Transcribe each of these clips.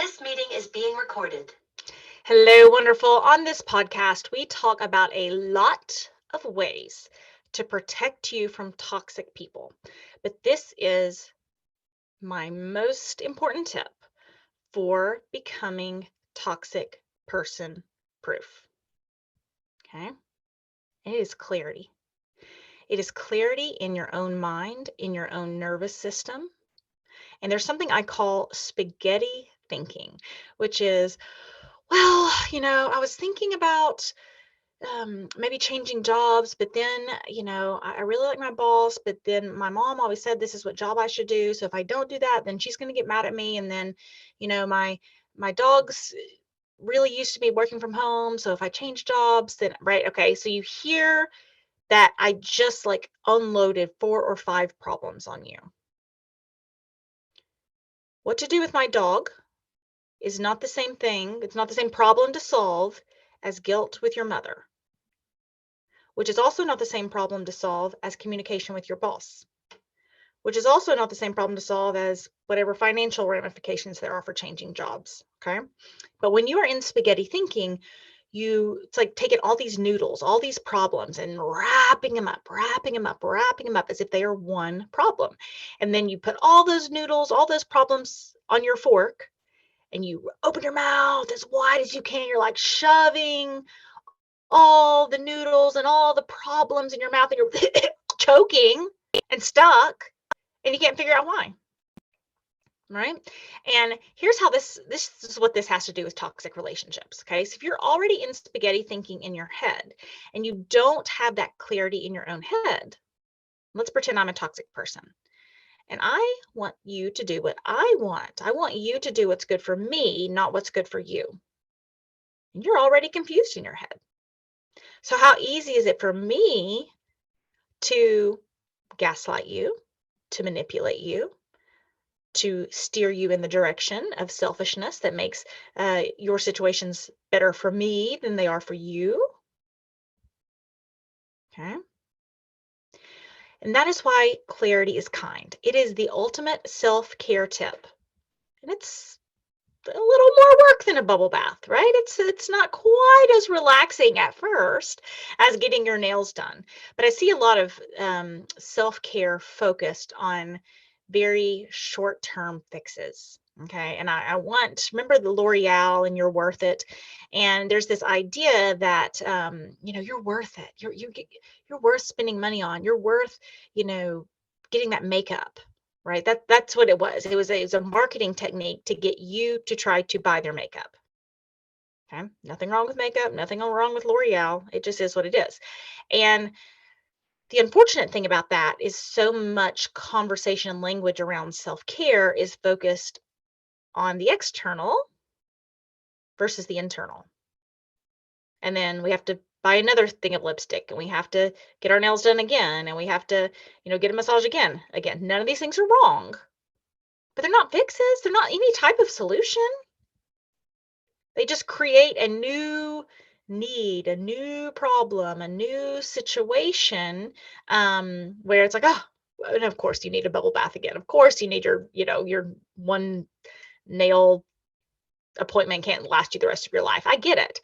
This meeting is being recorded. Hello, wonderful. On this podcast, we talk about a lot of ways to protect you from toxic people. But this is my most important tip for becoming toxic person proof. Okay? It is clarity. It is clarity in your own mind, in your own nervous system. And there's something I call spaghetti thinking, which is, I was thinking about maybe changing jobs, but then, I really like my boss, but then my mom always said this is what job I should do. So if I don't do that, then she's going to get mad at me. And then, my dogs really used to be working from home. So if I change jobs, then right. Okay. So you hear that I just like unloaded 4 or 5 problems on you. What to do with my dog is not the same thing. It's not the same problem to solve as guilt with your mother, which is also not the same problem to solve as communication with your boss, which is also not the same problem to solve as whatever financial ramifications there are for changing jobs. Okay. But when you are in spaghetti thinking, it's like taking all these noodles, all these problems, and wrapping them up as if they are one problem. And then you put all those noodles, all those problems on your fork, and you open your mouth as wide as you can. You're like shoving all the noodles and all the problems in your mouth, and you're choking and stuck, and you can't figure out why. Right? And here's how this is what this has to do with toxic relationships. Okay. So if you're already in spaghetti thinking in your head and you don't have that clarity in your own head, let's pretend I'm a toxic person. And I want you to do what I want. I want you to do what's good for me, not what's good for you. And you're already confused in your head. So how easy is it for me to gaslight you, to manipulate you, to steer you in the direction of selfishness that makes your situations better for me than they are for you? Okay. And that is why clarity is kind. It is the ultimate self-care tip. And it's a little more work than a bubble bath, right? It's not quite as relaxing at first as getting your nails done. But I see a lot of self-care focused on very short-term fixes. Okay. And I remember the L'Oreal and You're Worth It. And there's this idea that, you're worth it. You're worth spending money on. You're worth, getting that makeup, right? That's what it was. It was a marketing technique to get you to try to buy their makeup. Okay. Nothing wrong with makeup, nothing wrong with L'Oreal. It just is what it is. And the unfortunate thing about that is so much conversation and language around self-care is focused on the external versus the internal. And then we have to buy another thing of lipstick, and we have to get our nails done again, and we have to, get a massage again. None of these things are wrong, but they're not fixes. They're not any type of solution. They just create a new need, a new problem, a new situation, where it's like, oh, and of course you need a bubble bath again. Of course you need your one nail appointment can't last you the rest of your life. I get it.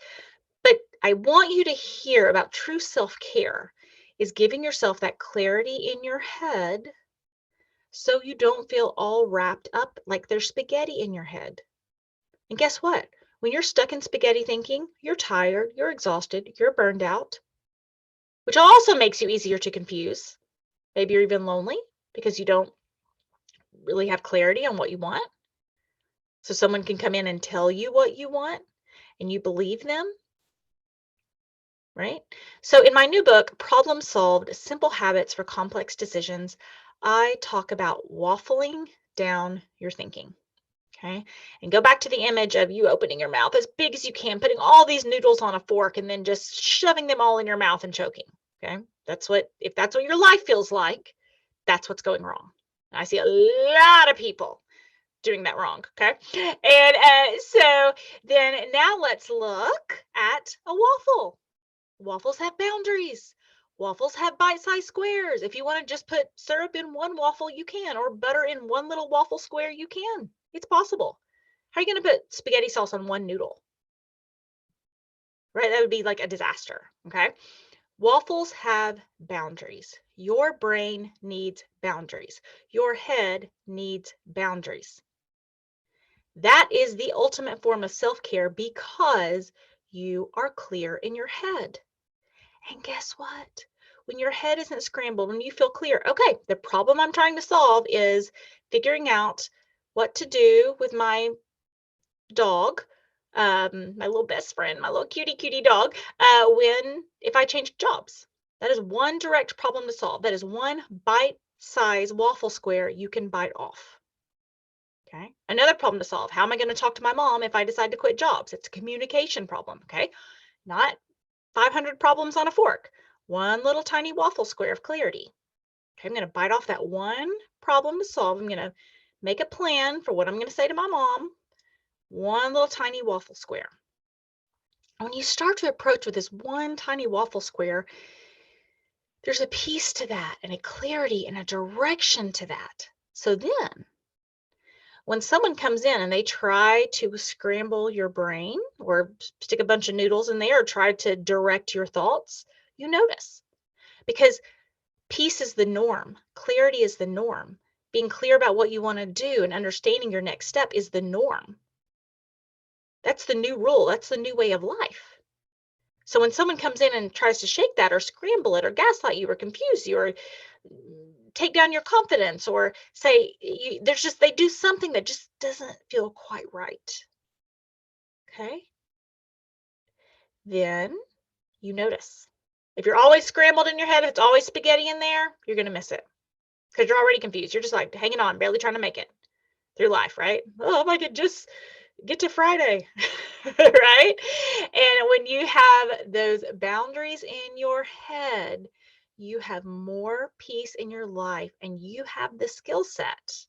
But I want you to hear about true self-care is giving yourself that clarity in your head so you don't feel all wrapped up like there's spaghetti in your head. And guess what? When you're stuck in spaghetti thinking, you're tired, you're exhausted, you're burned out, which also makes you easier to confuse. Maybe you're even lonely because you don't really have clarity on what you want. So someone can come in and tell you what you want and you believe them, right? So in my new book, Problem Solved: Simple Habits for Complex Decisions, I talk about waffling down your thinking. Okay. And go back to the image of you opening your mouth as big as you can, putting all these noodles on a fork and then just shoving them all in your mouth and choking. Okay. If that's what your life feels like, that's what's going wrong. I see a lot of people doing that wrong. Okay. And so then now let's look at a waffle. Waffles have boundaries. Waffles have bite-sized squares. If you want to just put syrup in one waffle, you can, or butter in one little waffle square, you can. It's possible. How are you going to put spaghetti sauce on one noodle? Right? That would be like a disaster. Okay. Waffles have boundaries. Your brain needs boundaries. Your head needs boundaries. That is the ultimate form of self-care because you are clear in your head. And guess what? When your head isn't scrambled, when you feel clear, okay, the problem I'm trying to solve is figuring out what to do with my dog, my little best friend, my little cutie dog, if I change jobs. That is one direct problem to solve. That is one bite-sized waffle square you can bite off. Okay. Another problem to solve. How am I going to talk to my mom if I decide to quit jobs? It's a communication problem. Okay. Not 500 problems on a fork. One little tiny waffle square of clarity. Okay. I'm going to bite off that one problem to solve. I'm going to make a plan for what I'm going to say to my mom. One little tiny waffle square. When you start to approach with this one tiny waffle square, there's a peace to that and a clarity and a direction to that. So then, when someone comes in and they try to scramble your brain or stick a bunch of noodles in there or try to direct your thoughts, you notice because peace is the norm. Clarity is the norm. Being clear about what you want to do and understanding your next step is the norm. That's the new rule. That's the new way of life. So when someone comes in and tries to shake that or scramble it or gaslight you or confuse you or take down your confidence or say they do something that just doesn't feel quite right. Okay. Then you notice. If you're always scrambled in your head, if it's always spaghetti in there, you're going to miss it because you're already confused. You're just like hanging on, barely trying to make it through life, right? Oh, if I could just get to Friday, right? And when you have those boundaries in your head, you have more peace in your life and you have the skill set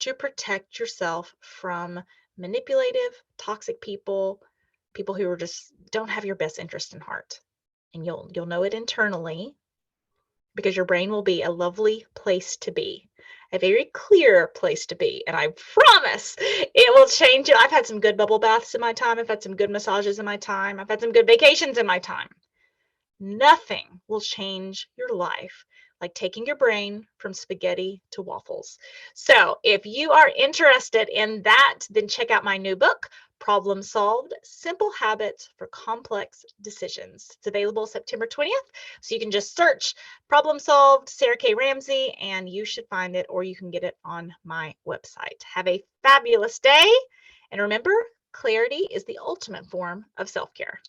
to protect yourself from manipulative, toxic people, people who are just don't have your best interest in heart. And you'll know it internally because your brain will be a lovely place to be, a very clear place to be. And I promise it will change it. I've had some good bubble baths in my time. I've had some good massages in my time. I've had some good vacations in my time. Nothing will change your life like taking your brain from spaghetti to waffles. So if you are interested in that, then check out my new book, Problem Solved: Simple Habits for Complex Decisions. It's available September 20th. So you can just search Problem Solved, Sarah K Ramsey, and you should find it, or you can get it on my website. Have a fabulous day. And remember, clarity is the ultimate form of self-care.